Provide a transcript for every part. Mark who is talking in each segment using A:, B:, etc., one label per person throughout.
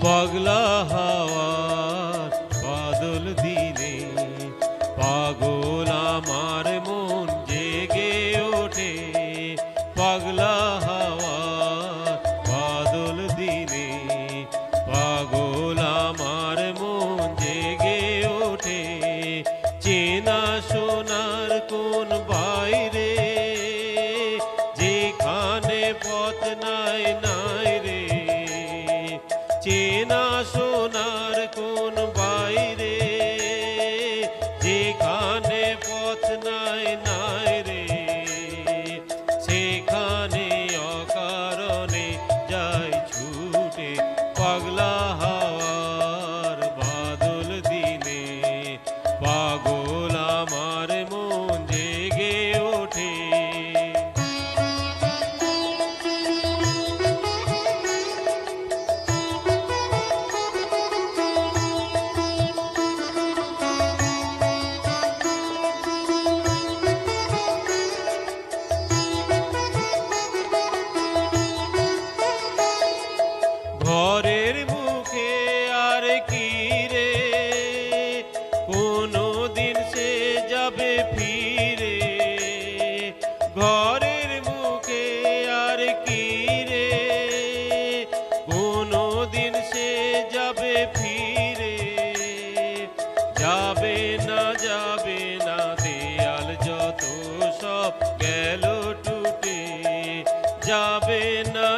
A: পাগলা হাওয়ার বাদল দিনে পাগল আমার মন জেগে ওঠে। পাগলা হাওয়ার বাদল দিনে পাগল আমার মন জেগে ওঠে। চেনা সোনার কোন বাইরে যেখানে পথ নাই নাই রে। চেনা সোনার কোন বাইরে যেখানে পথ নাই নাই রে। সেখানে অকারণে যাই ছুটে। পাগলা হাওয়ার বাদল দিনে পাগল আমার মন জেগে ওঠে। ঘরের মুখে আর কি রে কোনো দিন সে যাবে ফিরে। ঘরের মুখে আর কি রে কোনো দিন সে যাবে ফিরে। যাবে না দেয়াল যত সব গেল টুটে। যাবে না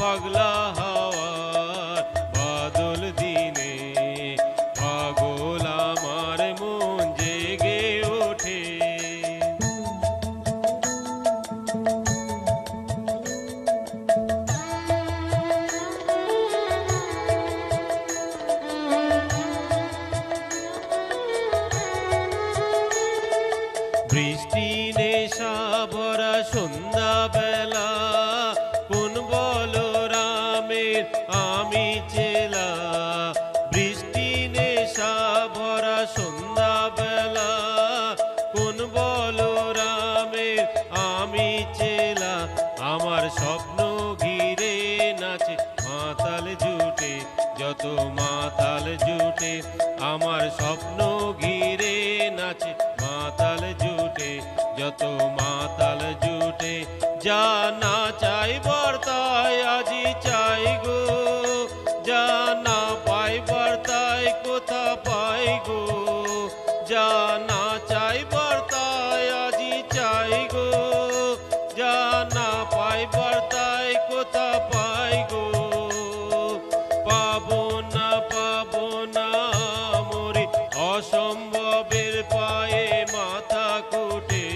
A: পাগলা হাওয়ার বাদল দিনে পাগল আমার মন জেগে ওঠে। বৃষ্টি নেশা ভরা সন্ধ্যা বেলা কোন বলরামের আমি চেলা। বৃষ্টি নেশা ভরা সন্ধ্যা বেলা কোন বলরামের আমি চেলা। আমার স্বপ্ন ঘিরে নাচে মাতাল জুটে যত মাতাল জুটে। আমার স্বপ্ন ঘিরে নাচে মাতাল জুটে যত মাতাল জুটে। যা না চাই বর্তায় আজি চাই গো। যা না পাই বর্তায় কোথা পাই গো। যা না চাই বর্তায় আজি চাই গো। যা না পাই বর্তায় কোথা পাই গো। পাবো না মরি অসম্ভবের পায়ে মাথা কুটে।